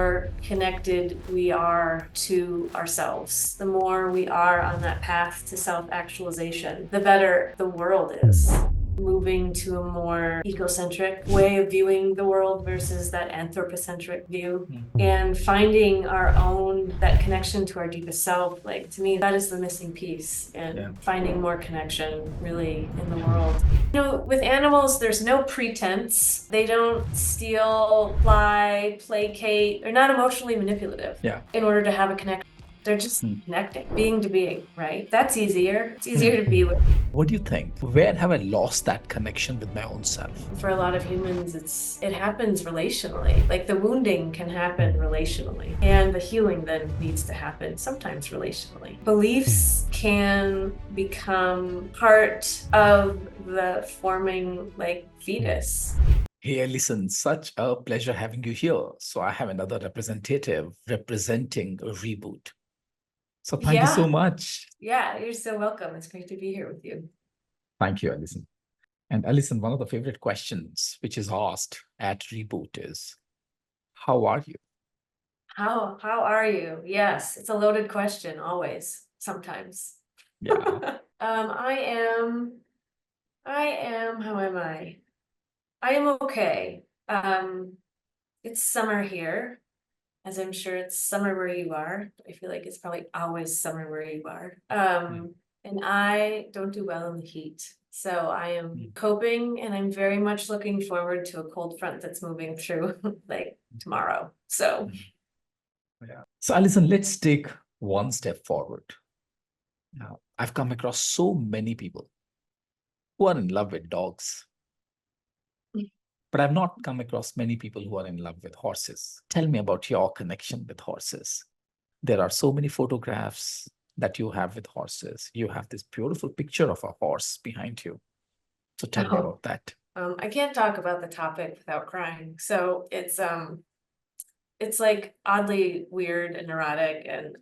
more connected we are to ourselves, the more we are on that path to self-actualization, the better the world is. Moving to a more ecocentric way of viewing the world versus that anthropocentric view, and finding our own, that connection to our deepest self. Like, to me, that is the missing piece, and finding more connection really in the world. You know, with animals, there's no pretense. They don't steal, lie, placate. They're not emotionally manipulative in order to have a connection. They're just connecting, being to being, right? That's easier. It's easier to be with. What do you think? Where have I lost that connection with my own self? For a lot of humans, it happens relationally. Like, the wounding can happen relationally, and the healing then needs to happen sometimes relationally. Beliefs can become part of the forming, like, fetus. Hey, Allison, such a pleasure having you here. So I have another representative representing a reboot. So thank you so much. Yeah, you're so welcome. It's great to be here with you. Thank you, Allison. And Allison, one of the favorite questions which is asked at Reboot is, how are you? How are you? Yes, it's a loaded question, always, sometimes. Yeah. How am I? I am okay. It's summer here, as I'm sure it's summer where you are. I feel like it's probably always summer where you are. And I don't do well in the heat. So I am coping, and I'm very much looking forward to a cold front that's moving through like tomorrow. So Allison, let's take one step forward. Now, I've come across so many people who are in love with dogs, but I've not come across many people who are in love with horses. Tell me about your connection with horses. There are so many photographs that you have with horses. You have this beautiful picture of a horse behind you. So tell me about that. I can't talk about the topic without crying. So it's like oddly weird and neurotic and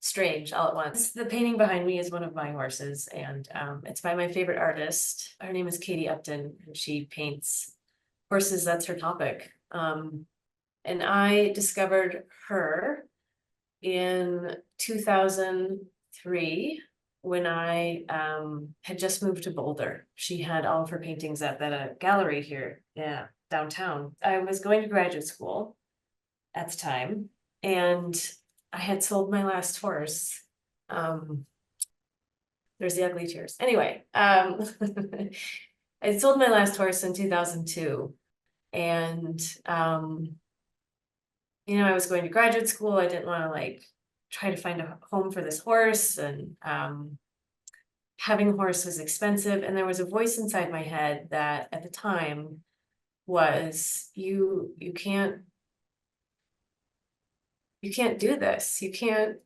strange all at once. The painting behind me is one of my horses, and it's by my favorite artist. Her name is Katie Upton, and she paints horses. That's her topic. And I discovered her in 2003 when I had just moved to Boulder. She had all of her paintings at that gallery here, downtown. I was going to graduate school at the time, and I had sold my last horse. There's the ugly tears. Anyway, I sold my last horse in 2002, and you know, I was going to graduate school. I didn't want to like try to find a home for this horse, and having a horse was expensive. And there was a voice inside my head that at the time was, you can't do this. You can't,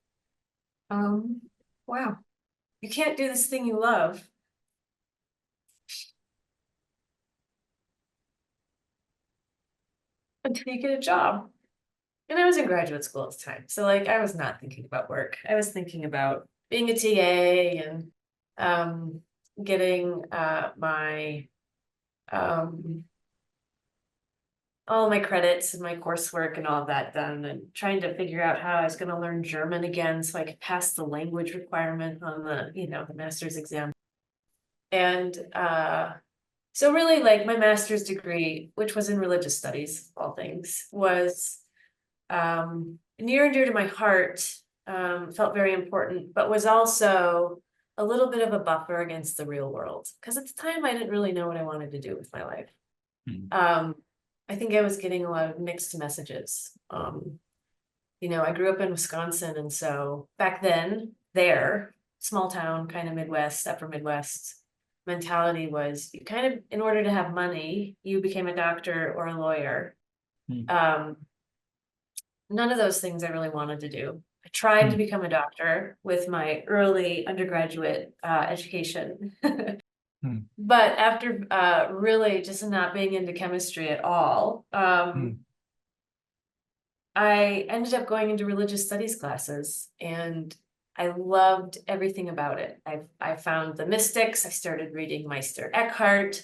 you can't do this thing you love until you get a job. And I was in graduate school at the time. So like, I was not thinking about work. I was thinking about being a TA and getting my all my credits and my coursework and all of that done, and trying to figure out how I was going to learn German again so I could pass the language requirement on the, you know, the master's exam. And so really, like, my master's degree, which was in religious studies, all things, was near and dear to my heart, felt very important, but was also a little bit of a buffer against the real world. Because at the time, I didn't really know what I wanted to do with my life. I think I was getting a lot of mixed messages. You know, I grew up in Wisconsin, and so back then, there, small town, kind of Midwest, upper Midwest mentality was, you kind of, in order to have money, you became a doctor or a lawyer. None of those things I really wanted to do. I tried to become a doctor with my early undergraduate education. But after really just not being into chemistry at all, I ended up going into religious studies classes, and I loved everything about it. I found the mystics. I started reading Meister Eckhart,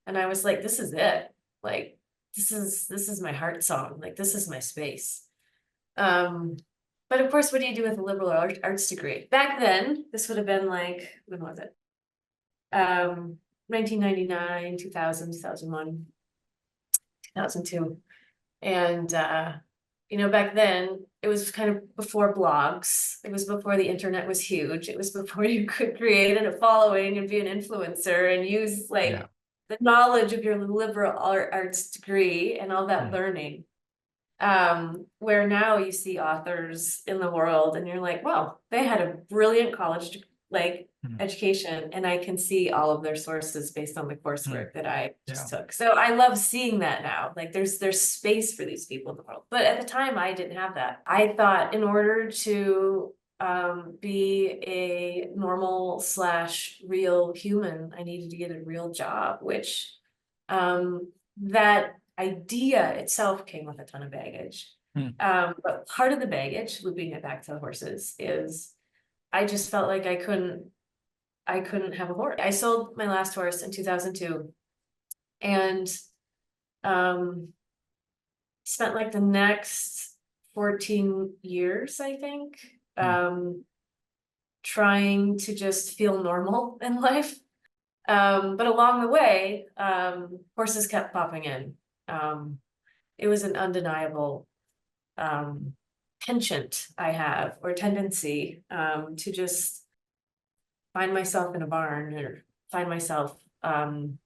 and I was like, this is it. Like, this is my heart song. Like, this is my space. But of course, what do you do with a liberal arts degree? Back then, this would have been like, when was it? 1999, 2000, 2001, 2002. And, back then it was kind of before blogs. It was before the internet was huge. It was before you could create a following and be an influencer and use Yeah. the knowledge of your liberal arts degree and all that learning. Where now you see authors in the world and you're like, well, they had a brilliant college education, and I can see all of their sources based on the coursework that I just took. So I love seeing that now. Like, there's space for these people in the world. But at the time I didn't have that. I thought in order to be a normal / real human, I needed to get a real job, which that idea itself came with a ton of baggage. But part of the baggage, looping it back to the horses, is I just felt like I couldn't have a horse. I sold my last horse in 2002 and spent like the next 14 years, I think, trying to just feel normal in life. But along the way, horses kept popping in. It was an undeniable penchant I have, or tendency, to just find myself in a barn or find myself in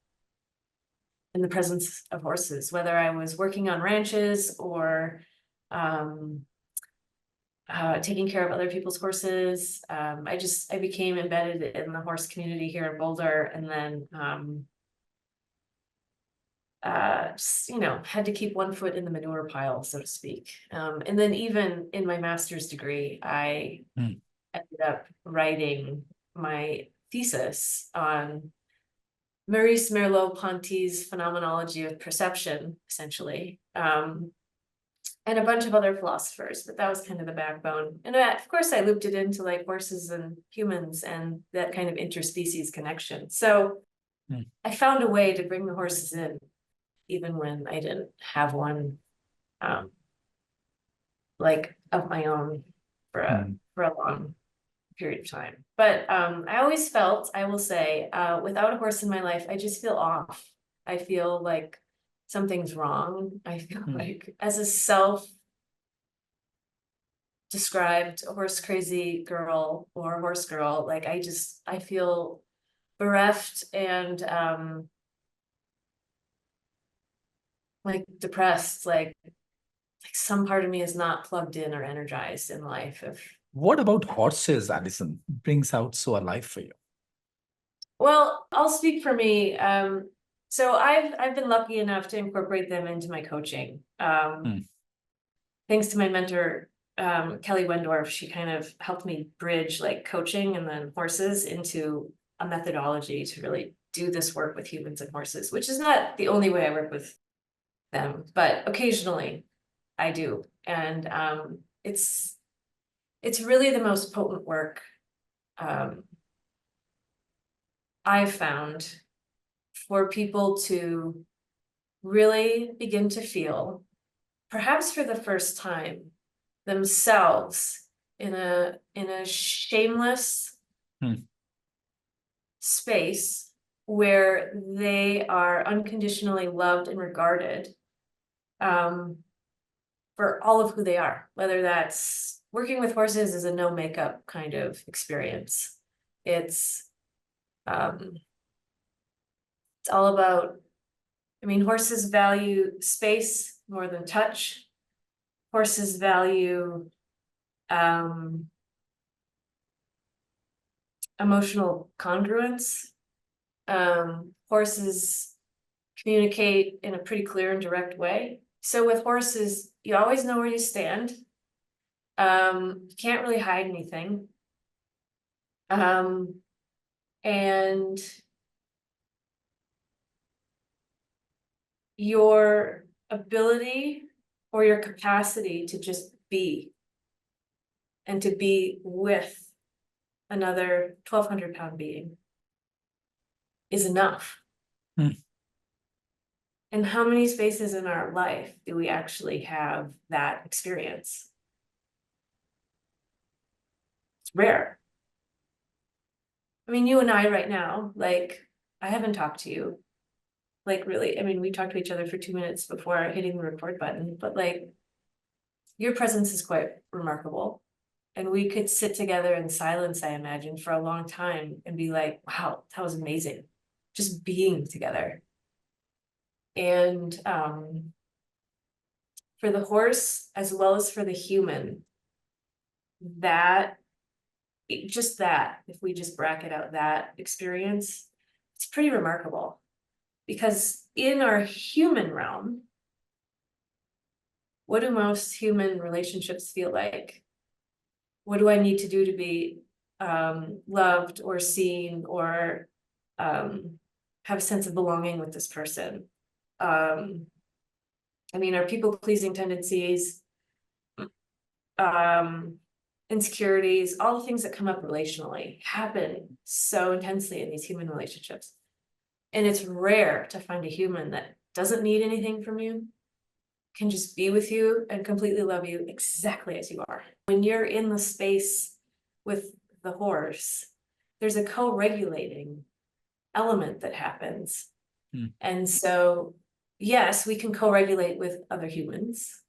the presence of horses, whether I was working on ranches or taking care of other people's horses. I became embedded in the horse community here in Boulder, and then had to keep one foot in the manure pile, so to speak. And then even in my master's degree, I ended up writing my thesis on Maurice Merleau-Ponty's phenomenology of perception, essentially, and a bunch of other philosophers, but that was kind of the backbone. And of course, I looped it into like horses and humans and that kind of interspecies connection. So I found a way to bring the horses in, even when I didn't have one, of my own for a long period of time. But I always felt, I will say, without a horse in my life, I just feel off. I feel like something's wrong. I feel like, as a self-described horse crazy girl or horse girl, like I feel bereft and like depressed, like some part of me is not plugged in or energized in life. What about horses, Allison, brings out so alive for you? Well, I'll speak for me. So I've been lucky enough to incorporate them into my coaching. Thanks to my mentor, Kelly Wendorf. She kind of helped me bridge like coaching and then horses into a methodology to really do this work with humans and horses, which is not the only way I work with them, but occasionally I do. And it's really the most potent work I've found for people to really begin to feel, perhaps for the first time, themselves in a shameless space where they are unconditionally loved and regarded for all of who they are, whether that's working with horses is a no makeup kind of experience. It's all about, horses value space more than touch. Horses value emotional congruence. Horses communicate in a pretty clear and direct way. So with horses, you always know where you stand. You can't really hide anything. And your ability or your capacity to just be, and to be with another 1,200-pound being, is enough. And how many spaces in our life do we actually have that experience? It's rare. I mean, you and I right now, like, I haven't talked to you. Like, really, I mean, we talked to each other for 2 minutes before hitting the record button, but like, your presence is quite remarkable. And we could sit together in silence, I imagine, for a long time and be like, wow, that was amazing. Just being together. And for the horse, as well as for the human, that, just that, if we just bracket out that experience, it's pretty remarkable. Because in our human realm, what do most human relationships feel like? What do I need to do to be loved or seen or have a sense of belonging with this person? I mean, our people-pleasing tendencies, insecurities, all the things that come up relationally happen so intensely in these human relationships. And it's rare to find a human that doesn't need anything from you, can just be with you and completely love you exactly as you are. When you're in the space with the horse, there's a co-regulating element that happens. And so, yes, we can co-regulate with other humans,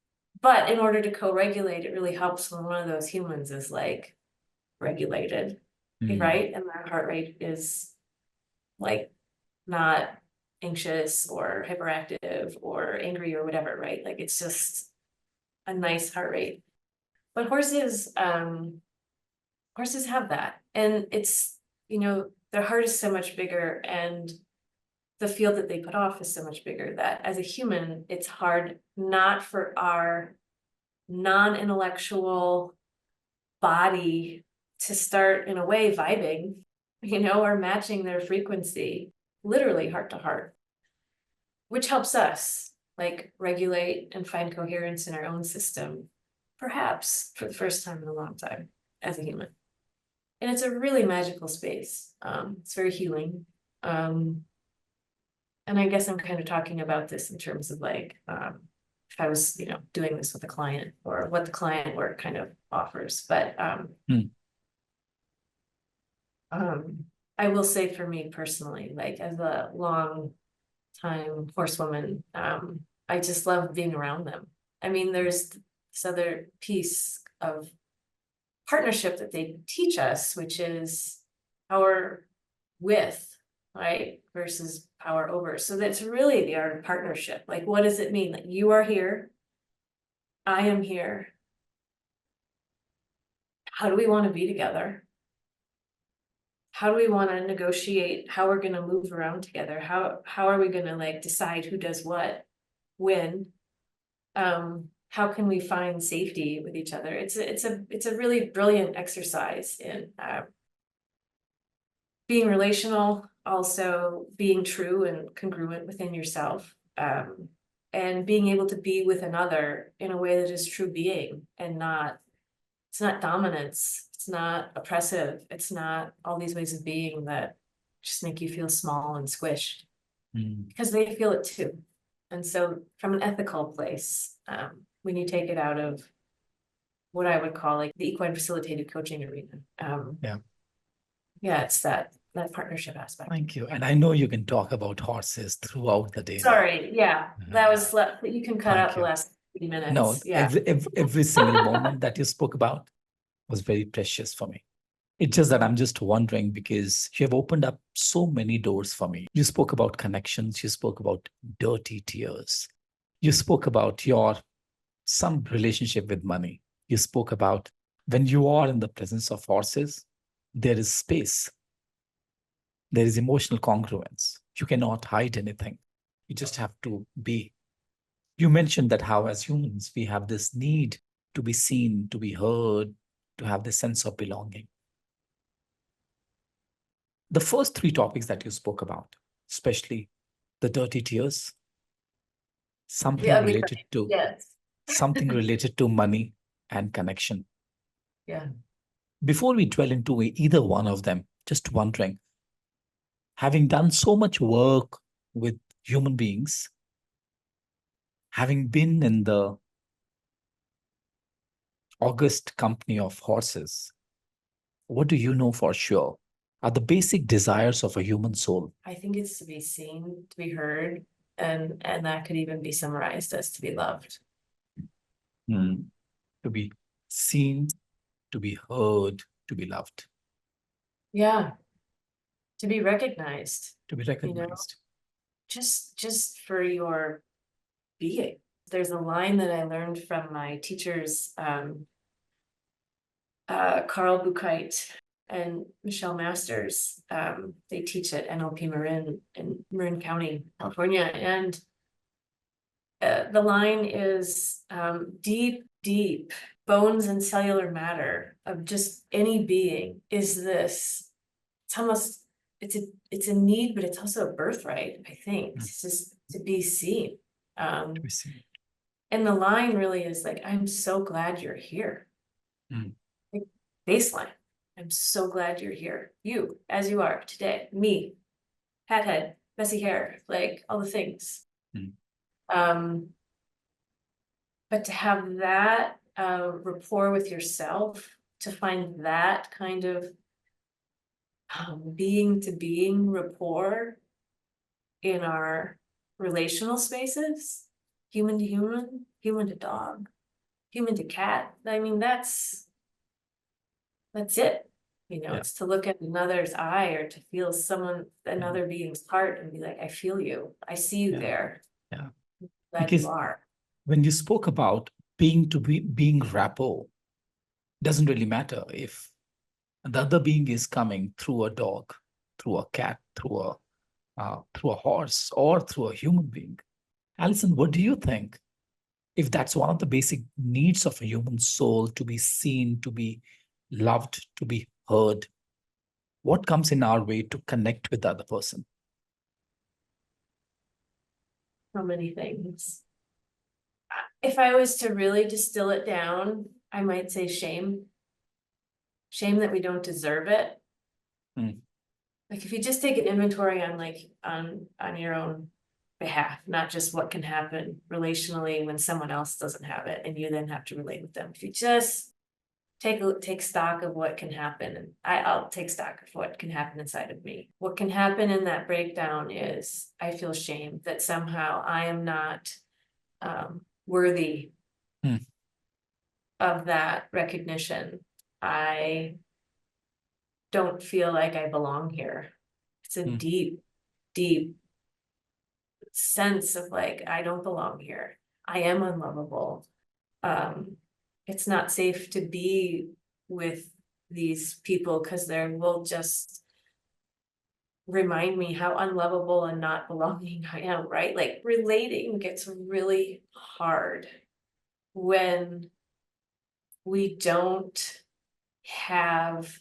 but in order to co-regulate, it really helps when one of those humans is like regulated, right? And their heart rate is like not anxious or hyperactive or angry or whatever, right? Like it's just a nice heart rate. But horses have that. And it's, their heart is so much bigger and the field that they put off is so much bigger that as a human, it's hard not for our non-intellectual body to start in a way vibing, or matching their frequency, literally heart to heart, which helps us like regulate and find coherence in our own system, perhaps for the first time in a long time as a human. And it's a really magical space. It's very healing. And I guess I'm kind of talking about this in terms of like, if I was, doing this with a client or what the client work kind of offers. But I will say for me personally, like as a long time horsewoman, I just love being around them. I mean, there's this other piece of partnership that they teach us, which is power with, right, versus power over. So that's really the art of partnership. Like, what does it mean? That you are here, I am here. How do we want to be together? How do we want to negotiate how we're going to move around together? How are we going to like decide who does what, when? How can we find safety with each other? It's a really brilliant exercise in being relational, also being true and congruent within yourself, and being able to be with another in a way that is true being and it's not dominance, it's not oppressive, it's not all these ways of being that just make you feel small and squished, because they feel it too. And so from an ethical place, when you take it out of what I would call like the equine facilitated coaching arena, it's that partnership aspect. Thank you. And I know you can talk about horses throughout the day. Sorry, that was, you can cut out the last 30 minutes. No, every single moment that you spoke about was very precious for me. It's just that I'm just wondering, because you have opened up so many doors for me. You spoke about connections. You spoke about dirty tears. You spoke about some relationship with money. You spoke about when you are in the presence of horses, there is space. There is emotional congruence. You cannot hide anything. You just have to be. You mentioned that how as humans, we have this need to be seen, to be heard, to have this sense of belonging. The first three topics that you spoke about, especially the dirty tears, something related to money and connection. Yeah. Before we dwell into either one of them, just wondering, having done so much work with human beings, Having been in the august company of horses, what do you know for sure are the basic desires of a human soul? I think it's to be seen, to be heard, and that could even be summarized as to be loved. To be seen, to be heard, to be loved, Yeah, to be recognized, to be you know, recognized. just for your being. There's a line that I learned from my teachers, Carl Buchheit and Michelle Masters. They teach at NLP Marin in Marin County, California. And the line is deep, deep bones and cellular matter of just any being is this. It's almost, it's a need, but it's also a birthright, I think. It's just to be seen. To be seen. And the line really is like, I'm so glad you're here. Like, baseline. I'm so glad you're here. You, as you are today, me, hat head, messy hair, like all the things. But to have that rapport with yourself, to find that kind of being to being rapport in our relational spaces, human to human, human to dog, human to cat. I mean, that's it. You know, it's to look at another's eye or to feel another being's heart and be like, I feel you. I see you there. Yeah. Glad Because you are. when you spoke about being rapport, doesn't really matter if the other being is coming through a dog, through a cat, through a horse, or through a human being. Allison, what do you think? If that's one of the basic needs of a human soul, to be seen, to be loved, to be heard, what comes in our way to connect with the other person? So many things. If I was to really distill it down, I might say shame. Shame that we don't deserve it. Like if you just take an inventory on on your own behalf, not just what can happen relationally when someone else doesn't have it and you then have to relate with them. If you just take stock of what can happen, and I'll take stock of what can happen inside of me. What can happen in that breakdown is I feel shame that somehow I am not worthy of that recognition. I don't feel like I belong here. It's a deep, deep sense of like, I don't belong here. I am unlovable. It's not safe to be with these people because they will just remind me how unlovable and not belonging I am, right? Like relating gets really hard when we don't have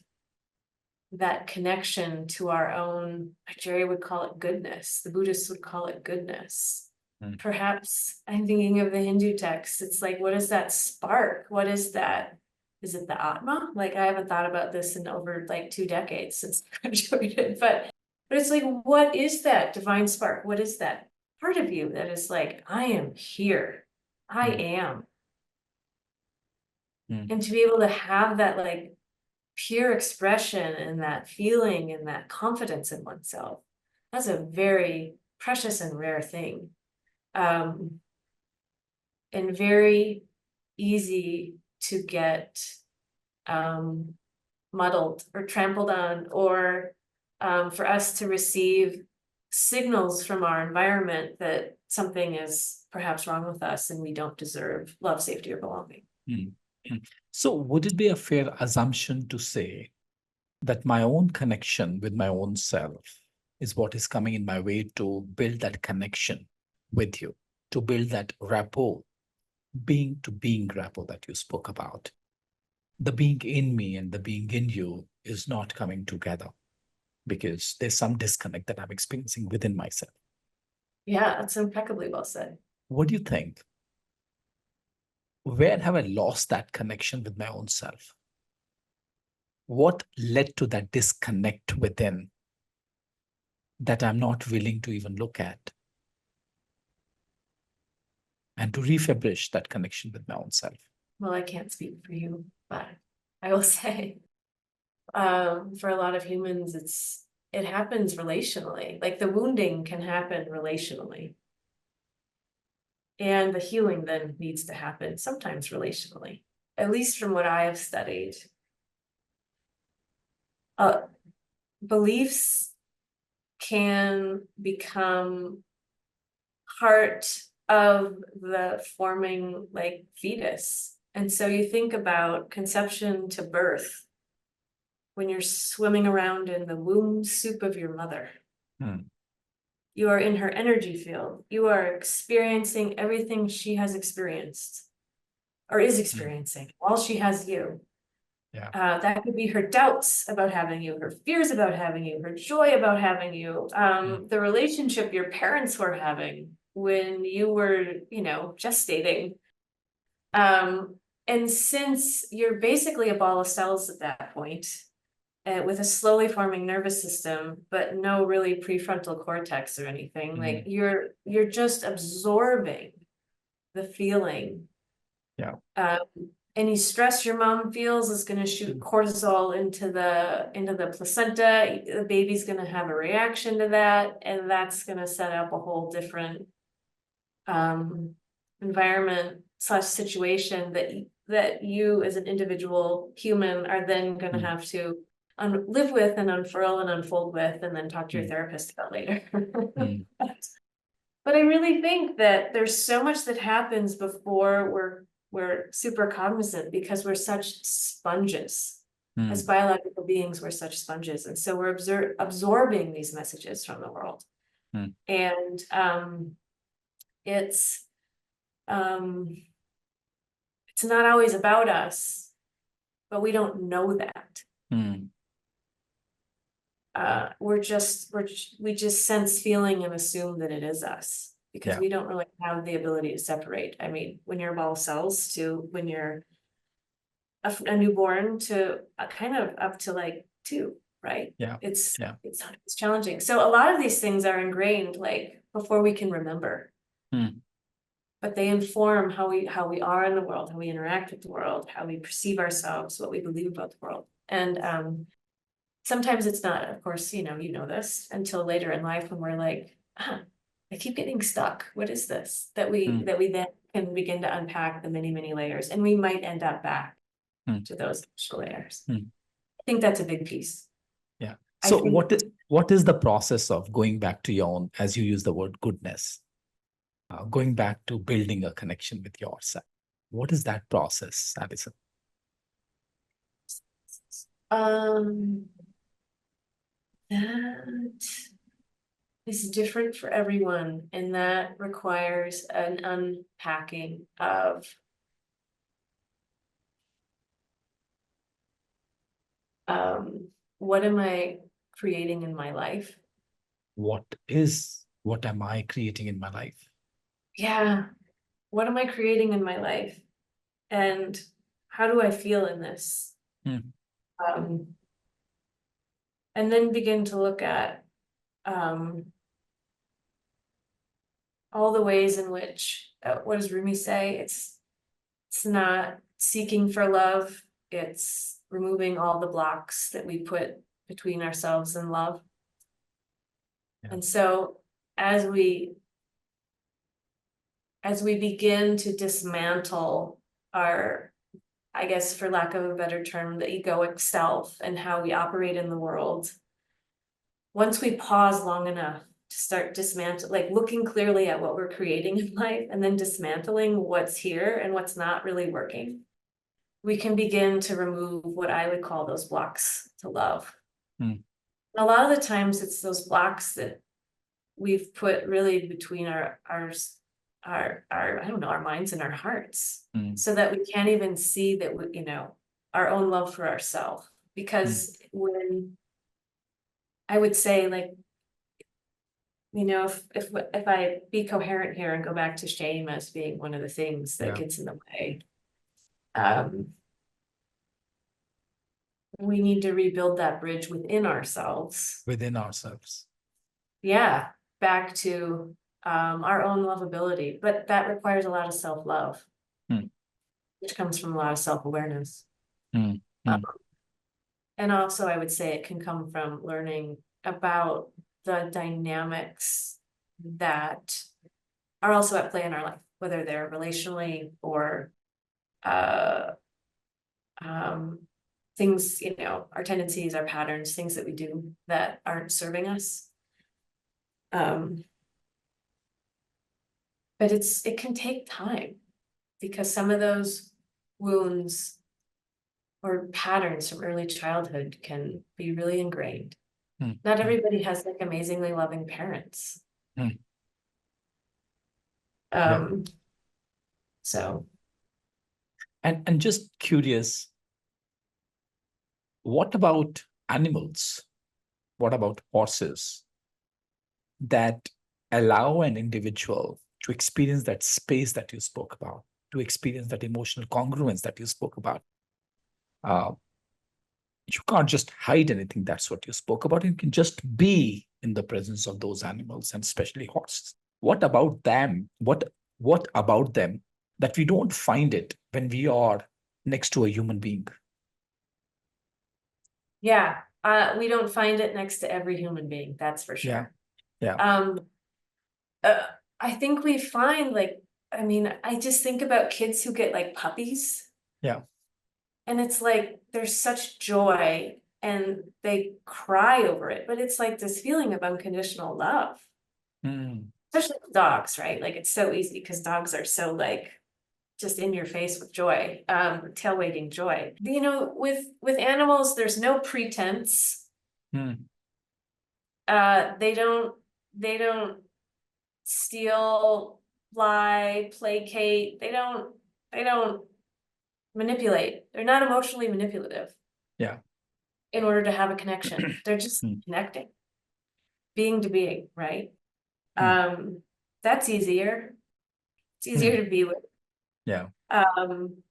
that connection to our own, Jerry would call it goodness, the Buddhists would call it goodness. Perhaps I'm thinking of the Hindu text. It's like, what is that spark? What is that? Is it the Atma? Like, I haven't thought about this in over like 2 decades since I graduated, but it's like, what is that divine spark? What is that part of you that is like, I am here. I am. And to be able to have that like pure expression and that feeling and that confidence in oneself, that's a very precious and rare thing. And very easy to get muddled or trampled on, or for us to receive signals from our environment that something is perhaps wrong with us and we don't deserve love, safety, or belonging. So would it be a fair assumption to say that my own connection with my own self is what is coming in my way to build that connection with you, to build that rapport, being to being rapport that you spoke about? The being in me and the being in you is not coming together because there's some disconnect that I'm experiencing within myself. Yeah, that's impeccably well said. What do you think? Where have I lost that connection with my own self? What led to that disconnect within that I'm not willing to even look at? and to refurbish that connection with my own self. Well, I can't speak for you, but I will say, for a lot of humans, it happens relationally. Like the wounding can happen relationally. And the healing then needs to happen sometimes relationally, at least from what I have studied. Beliefs can become part of the forming like fetus. And so you think about conception to birth when you're swimming around in the womb soup of your mother. You are in her energy field. You are experiencing everything she has experienced or is experiencing while she has you. Yeah. That could be her doubts about having you, her fears about having you, her joy about having you, the relationship your parents were having when you were, gestating. And since you're basically a ball of cells at that point, with a slowly forming nervous system, but no really prefrontal cortex or anything, like you're just absorbing the feeling. Yeah. Any stress your mom feels is going to shoot cortisol into the placenta. The baby's going to have a reaction to that, and that's going to set up a whole different environment / situation that you as an individual human are then going to have to live with and unfurl and unfold with, and then talk to your therapist about later. But I really think that there's so much that happens before we're super cognizant, because we're such sponges. As biological beings, we're such sponges. And so we're absorbing these messages from the world. And it's not always about us, but we don't know that. We just sense feeling and assume that it is us, because we don't really have the ability to separate. I mean, when you're a ball of cells to when you're a newborn to kind of up to like 2, right? It's challenging. So a lot of these things are ingrained like before we can remember. But they inform how we are in the world, how we interact with the world, how we perceive ourselves, what we believe about the world. And sometimes it's not, of course, you know this until later in life when we're like, I keep getting stuck. What is this? That we then can begin to unpack the many, many layers, and we might end up back to those initial layers. I think that's a big piece. Yeah. So what is the process of going back to your own, as you use the word goodness, going back to building a connection with yourself? What is that process, Allison? That is different for everyone, and that requires an unpacking of what am I creating in my life? What am I creating in my life? Yeah. What am I creating in my life? And how do I feel in this? And then begin to look at all the ways in which, what does Rumi say? It's not seeking for love. It's removing all the blocks that we put between ourselves and love. And so as we begin to dismantle our, I guess, for lack of a better term, the egoic self and how we operate in the world, once we pause long enough to start dismantling, like looking clearly at what we're creating in life and then dismantling what's here and what's not really working, we can begin to remove what I would call those blocks to love. A lot of the times it's those blocks that we've put really between our I don't know, our minds and our hearts, so that we can't even see that we, our own love for ourselves. Because when I would say, like, if I be coherent here and go back to shame as being one of the things that gets in the way, we need to rebuild that bridge within ourselves. Within ourselves. Yeah, back to our own lovability, but that requires a lot of self-love, Hmm. which comes from a lot of self-awareness. Hmm. Um, Hmm. and also I would say it can come from learning about the dynamics that are also at play in our life, whether they're relationally or uh, things, our tendencies, our patterns, things that we do that aren't serving us. But it can take time, because some of those wounds or patterns from early childhood can be really ingrained. Hmm. Not everybody has like amazingly loving parents. Hmm. Yeah. So And just curious, what about animals? What about horses that allow an individual to experience that space that you spoke about, to experience that emotional congruence that you spoke about? Uh, you can't just hide anything. That's what you spoke about. You can just be in the presence of those animals, and especially horses. What about them? What about them that we don't find it when we are next to a human being? yeah, we don't find it next to every human being, that's for Yeah. sure. Yeah. Um, I think we find I just think about kids who get like puppies. Yeah. And it's like there's such joy and they cry over it, but it's like this feeling of unconditional love, Mm. especially with dogs, right? Like it's so easy because dogs are so like just in your face with joy, tail wagging joy. With animals, there's no pretense. Mm. They don't steal, lie, placate. They don't manipulate. They're not emotionally manipulative Yeah. in order to have a connection. They're just Mm. connecting, being to being, right? Mm. That's easier. It's Mm. easier to be with. Yeah. Um,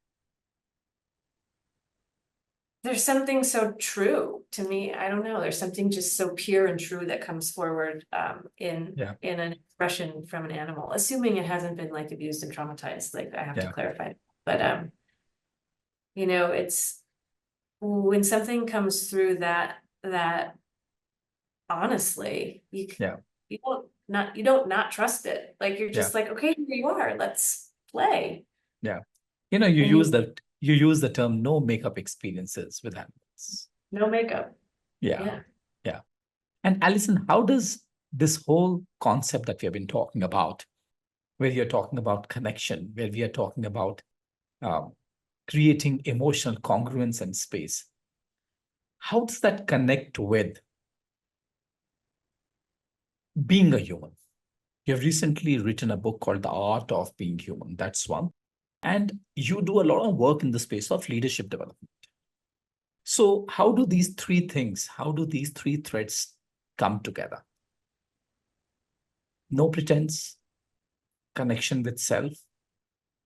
there's something so true to me. I don't know. There's something just so pure and true that comes forward in Yeah. an expression from an animal, assuming it hasn't been like abused and traumatized. Like I have to Yeah. clarify. But it's when something comes through that honestly, Yeah. you don't not trust it. Like you're Yeah. just like, okay, here you are, let's play. Yeah. You And use the term no makeup experiences with animals. no makeup. Yeah. Yeah. Yeah. And Alison, how does this whole concept that we have been talking about, where you're talking about connection, where we are talking about um, creating emotional congruence and space, how does that connect with being a human? You've recently written a book called The Art of Being Human. That's one. And you do a lot of work in the space of leadership development. So, how do these three things, how do these three threads come together? No pretense, connection with self,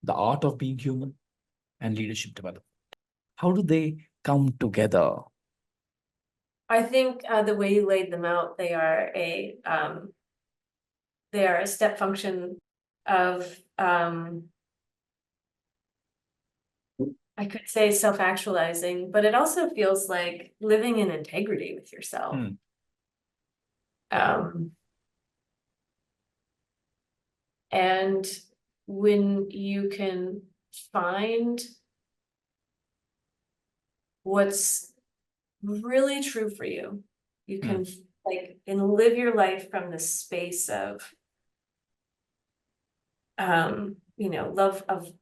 the art of being human, and leadership development. How do they come together? I think the way you laid them out, they are a step function of I could say self-actualizing, but it also feels like living in integrity with yourself. Hmm. Um, and when you can find what's really true for you, you Hmm. can and live your life from the space of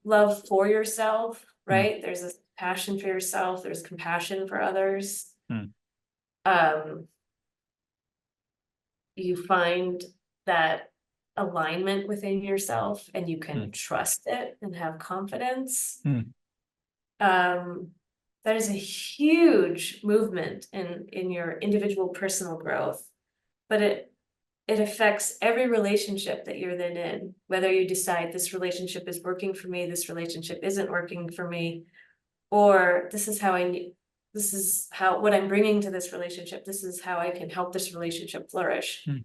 love for yourself, Hmm. right? There's this passion for yourself, there's compassion for others. Hmm. um you find that alignment within yourself and you can Hmm. trust it and have confidence. Hmm. um that is a huge movement in your individual personal growth, but it affects every relationship that you're then in, whether you decide this relationship is working for me, this relationship isn't working for me, or this is how what I'm bringing to this relationship, this is how I can help this relationship flourish. Hmm.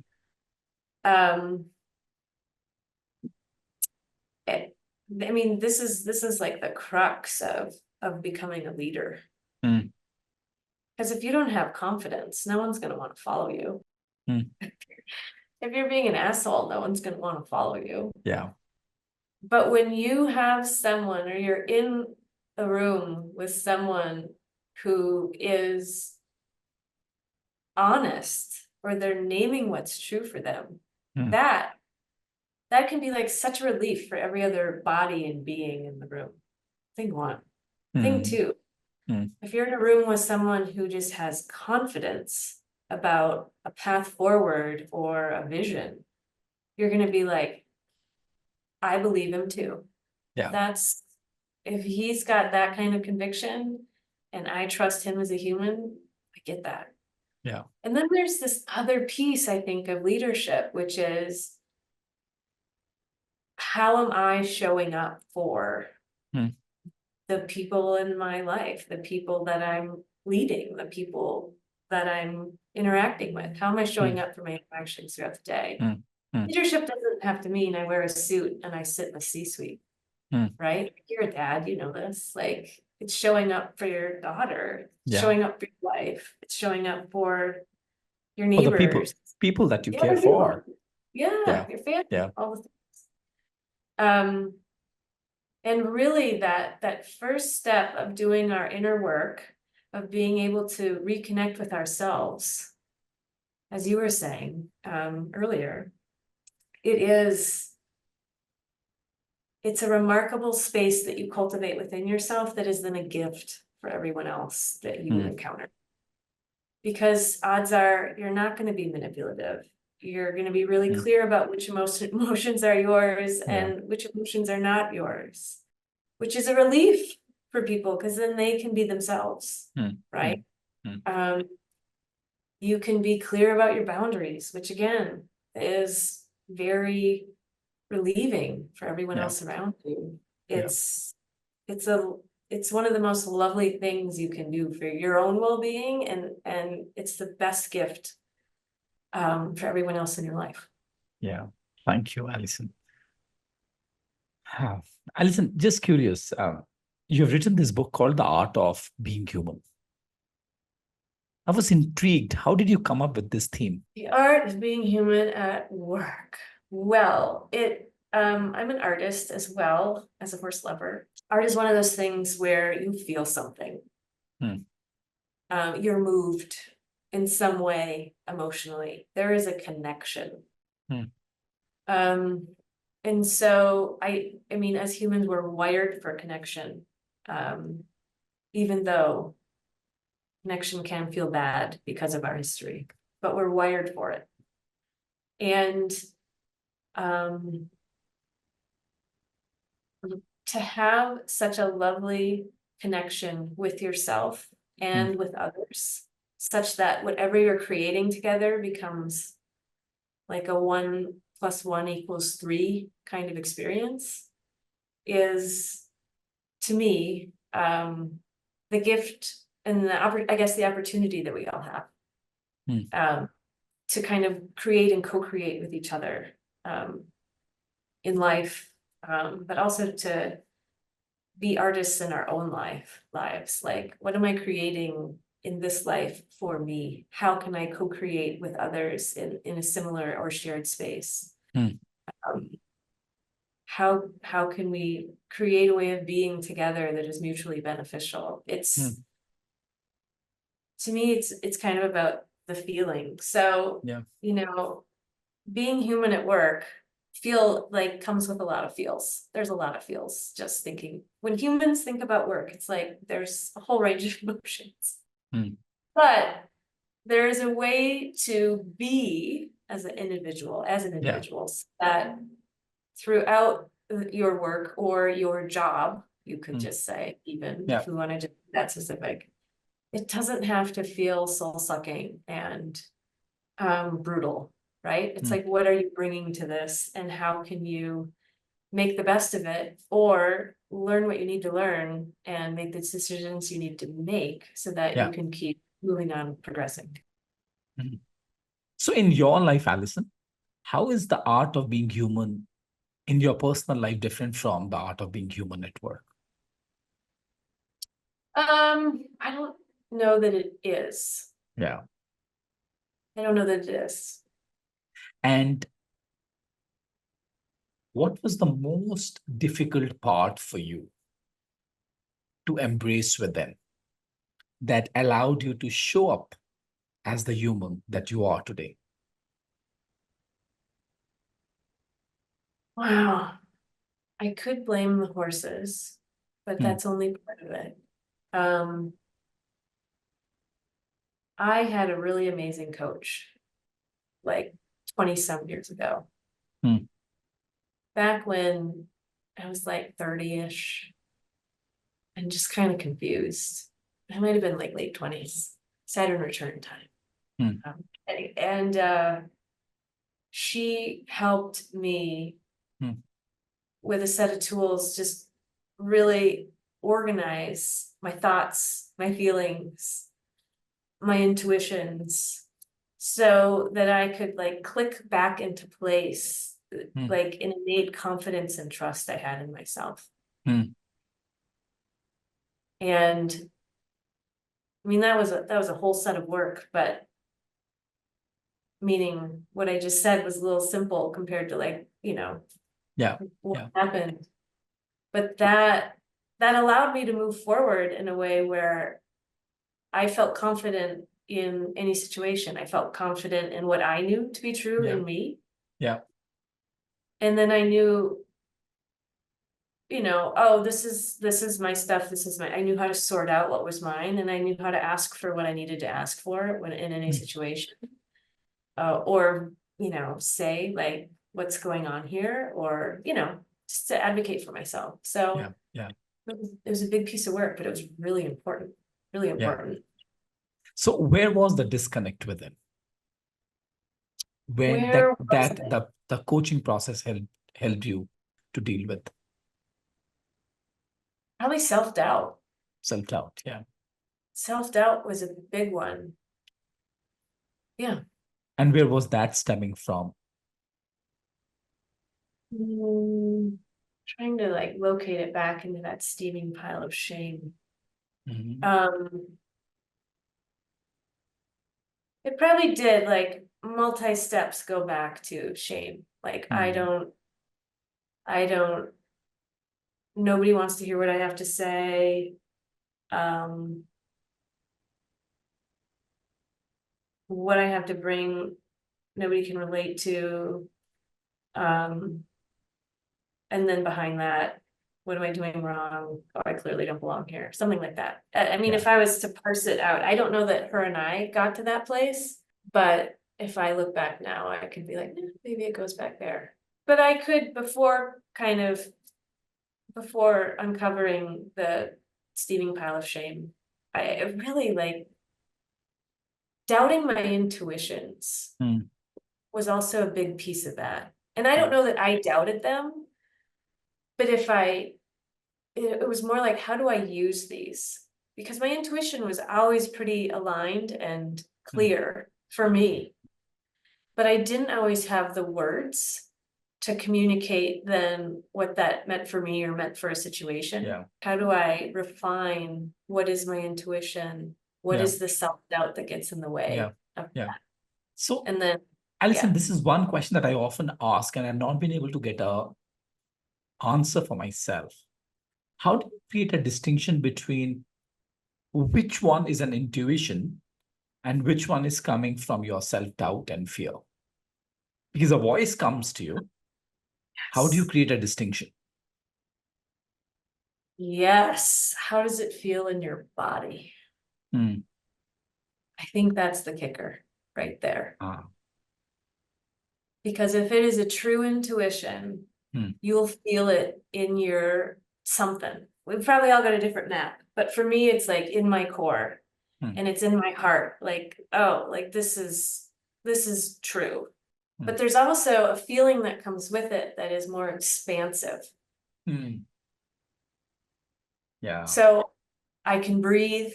Um, I mean, this is like the crux of becoming a leader. Mm. Because if you don't have confidence, no one's going to want to follow you. Mm. If you're being an asshole, no one's going to want to follow you. Yeah. But when you have someone, or you're in a room with someone who is honest, or they're naming what's true for them, Mm. that can be like such a relief for every other body and being in the room. Thing one. Thing Mm. two, Mm. if you're in a room with someone who just has confidence about a path forward or a vision, you're going to be like, I believe him too. Yeah. That's, if he's got that kind of conviction and I trust him as a human, I get that. Yeah. And then there's this other piece, I think, of leadership, which is, how am I showing up for Mm. the people in my life, the people that I'm leading, the people that I'm interacting with? How am I showing up for my interactions throughout the day? Mm. Mm. Leadership doesn't have to mean I wear a suit and I sit in the C-suite, Mm. right? You're a dad, you know this. Like, it's showing up for your daughter, Yeah. showing up for your wife, it's showing up for your For the neighbors. people that you Yeah, care for. yeah, your family, Yeah. all the things. And really that first step of doing our inner work, of being able to reconnect with ourselves, as you were saying earlier, it's a remarkable space that you cultivate within yourself that is then a gift for everyone else that you encounter. Because odds are you're not going to be manipulative. You're going to be really clear about which emotions are yours and which emotions are not yours, which is a relief for people, because then they can be themselves, right? You can be clear about your boundaries, which again is very relieving for everyone else around you. It's one of the most lovely things you can do for your own well-being, and it's the best gift for everyone else in your life. Yeah. Thank you, Allison. Allison, just curious, you've written this book called The Art of Being Human. I was intrigued. How did you come up with this theme? The art of being human at work. Well, I'm an artist as well as a horse lover. Art is one of those things where you feel something. You're moved in some way emotionally. There is a connection. And so I mean, as humans, we're wired for connection, even though connection can feel bad because of our history, but we're wired for it. And to have such a lovely connection with yourself and with others, such that whatever you're creating together becomes like a 1 + 1 = 3 kind of experience, is, to me, the gift and I guess the opportunity that we all have to kind of create and co-create with each other in life, but also to be artists in our own lives. Like, what am I creating in this life for me? How can I co-create with others in a similar or shared space? How can we create a way of being together that is mutually beneficial? It's to me, it's kind of about the feeling. So you know, being human at work comes with a lot of feels. There's a lot of feels. Just thinking, when humans think about work, it's like there's a whole range of emotions. But there is a way to be as an individual, that throughout your work or your job, you could just say, even if we want to just be that specific, it doesn't have to feel soul-sucking and brutal, right? It's like, what are you bringing to this, and how can you make the best of it, or learn what you need to learn and make the decisions you need to make so that you can keep moving on, progressing. So in your life, Allison, how is the art of being human in your personal life different from the art of being human at work? I don't know that it is. Yeah. I don't know that it is. And what was the most difficult part for you to embrace within that allowed you to show up as the human that you are today? Wow. I could blame the horses, but Hmm. that's only part of it. Um, I had a really amazing coach, like 20 some years ago, Hmm. back when I was like 30-ish and just kind of confused. I might have been like late 20s, Saturn return time. Hmm. And she helped me Hmm. with a set of tools, just really organize my thoughts, my feelings, my intuitions, so that I could like click back into place, Hmm. like an innate confidence and trust I had in myself. Hmm. And I mean, that was a whole set of work, but meaning what I just said was a little simple compared to like, Yeah. what Yeah. happened. But that allowed me to move forward in a way where I felt confident in any situation. I felt confident in what I knew to be true Yeah. in me. Yeah. And then I knew, oh, this is my stuff. I knew how to sort out what was mine, and I knew how to ask for what I needed to ask for when in any Hmm. situation. Or, say like what's going on here, or, just to advocate for myself. Yeah. So Yeah. it was a big piece of work, but it was really important, really Yeah. important. So where was the disconnect within? When that Where was that it? the coaching process helped you to deal with Probably self-doubt. self-doubt. Yeah. Self-doubt was a big one. Yeah. And where was that stemming from? Trying to like locate it back into that steaming pile of shame. Mhm. Um, it probably did, like multi-steps go back to shame. Like Mhm. I don't, nobody wants to hear what I have to say. Um, what I have to bring, nobody can relate to. Um, and then behind that, what am I doing wrong? Oh, I clearly don't belong here. Something like that. I mean, Yeah. if I was to parse it out, I don't know that her and I got to that place, but if I look back now, I could be like, maybe it goes back there. But I could, before uncovering the steaming pile of shame, I really like doubting my intuitions Mm. was also a big piece of that. And I don't Yeah. know that I doubted them, but it was more like, how do I use these? Because my intuition was always pretty aligned and Mm. clear for me, but I didn't always have the words to communicate then what that meant for me or meant for a situation. Yeah. How do I refine what is my intuition? What Yeah. is the self-doubt that gets in the Yeah. way of Yeah. that? So, And then, Alison, yeah. this is one question that I often ask, and I've not been able to get a answer for myself. How do you create a distinction between which one is an intuition and which one is coming from your self-doubt and fear? Because a voice comes to you. How do you Yes. create a distinction? Yes. How does it feel in your body? Hmm. I think that's the kicker right there. Ah. Because if it is a true intuition, Hmm. you'll feel it in your something. We've probably all got a different map, but for me, it's like in my core Hmm. and it's in my heart. Like, oh, like this is true. Hmm. But there's also a feeling that comes with it that is more expansive. Hmm. Yeah. So I can breathe.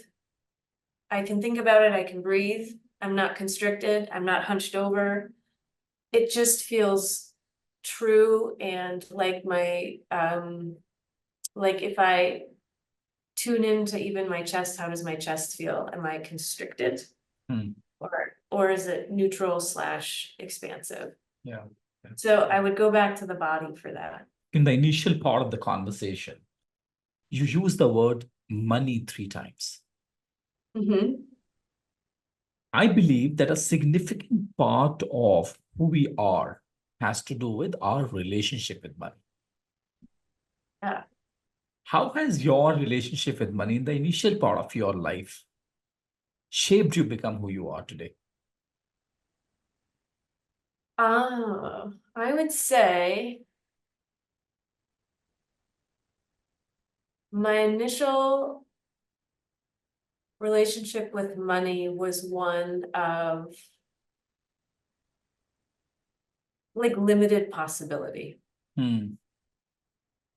I can think about it. I can breathe. I'm not constricted. I'm not hunched over. It just feels true and like like if I tune into even my chest, how does my chest feel? Am I constricted? Hmm. Or is it neutral / expansive? Yeah. So I would go back to the body for that. In the initial part of the conversation, you use the word money 3 times. Mm-hmm. I believe that a significant part of who we are has to do with our relationship with money. Yeah. How has your relationship with money in the initial part of your life shaped you become who you are today? I would say my initial relationship with money was one of like limited possibility. Hmm.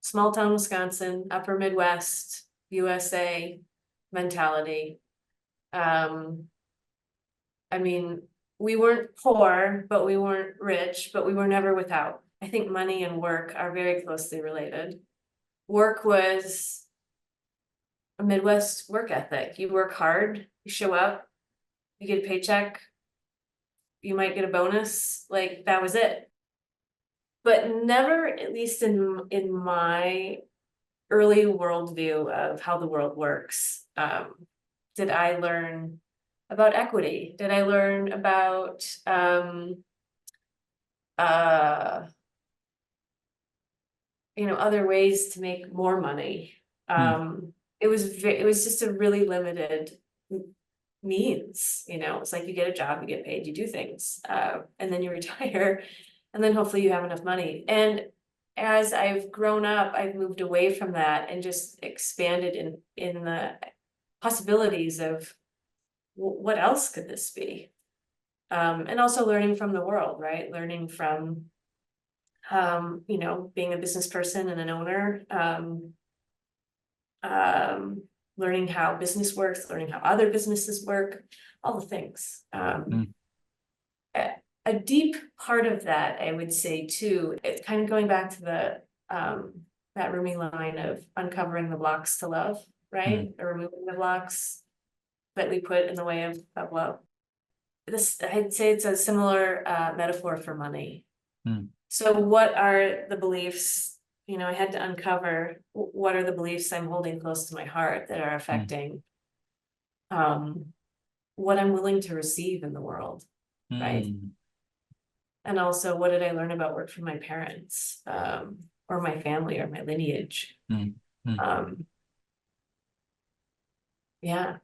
Small town Wisconsin, upper Midwest, USA mentality. I mean, we weren't poor, but we weren't rich, but we were never without. I think money and work are very closely related. Work was a Midwest work ethic. You work hard, you show up, you get a paycheck, you might get a bonus, like that was it. But never, at least in my early worldview of how the world works, did I learn about equity? Did I learn about uh other ways to make more money? It was just a really limited means, it's like you get a job, you get paid, you do things, and then you retire, and then hopefully you have enough money. And as I've grown up, I've moved away from that and just expanded in the possibilities of what else could this be? And also learning from the world, right? Learning from being a business person and an owner, learning how business works, learning how other businesses work, all the things. A deep part of that, I would say too, it's kind of going back to that Rumi line of uncovering the blocks to love, right? Or removing the blocks that we put in the way of love. I'd say it's a similar metaphor for money. So what are the beliefs, I had to uncover what are the beliefs I'm holding close to my heart that are affecting what I'm willing to receive in the world, right? And also, what did I learn about work from my parents, or my family or my lineage? Yeah,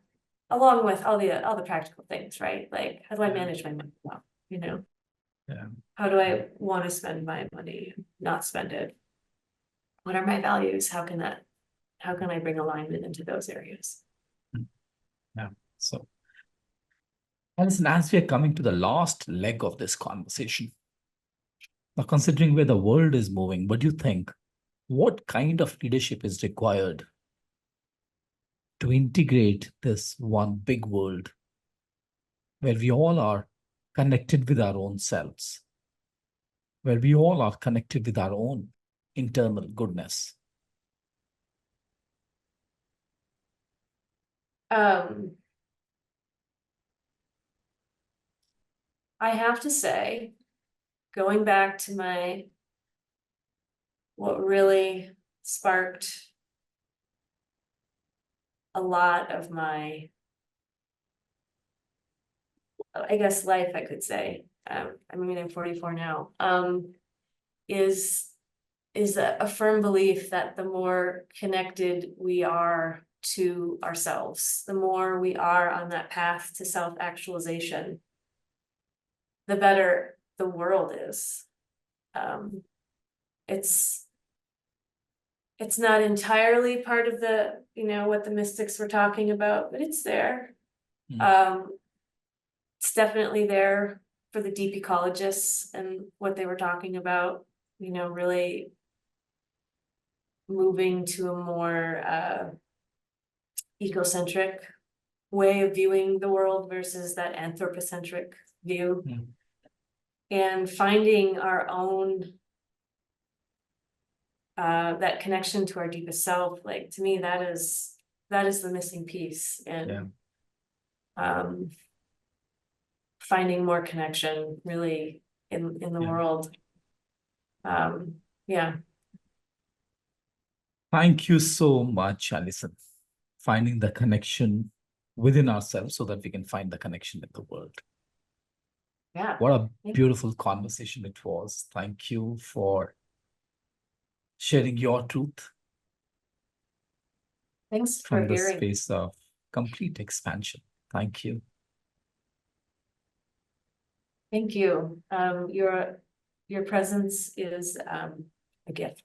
along with all the practical things, right? Like, how do I manage my money well, Yeah. How do I want to spend my money, not spend it? What are my values? How can I bring alignment into those areas? Yeah. So, Alison, as we are coming to the last leg of this conversation, now considering where the world is moving, what do you think? What kind of leadership is required to integrate this one big world where we all are connected with our own selves, where we all are connected with our own internal goodness? I have to say, going back to what really sparked a lot of my, I guess, life, I could say, I'm 44 now, is a firm belief that the more connected we are to ourselves, the more we are on that path to self-actualization, the better the world is. It's not entirely part of the, what the mystics were talking about, but it's there. It's definitely there for the deep ecologists and what they were talking about, really moving to a more ecocentric way of viewing the world versus that anthropocentric view. And finding our own that connection to our deepest self, like to me, that is the missing piece. And finding more connection really in the world. Yeah. Thank you so much, Allison. Finding the connection within ourselves so that we can find the connection in the world. Yeah. What a beautiful conversation it was. Thank you for sharing your truth. Thanks from for the hearing. space of complete expansion. Thank you. Thank you. Your presence is a gift.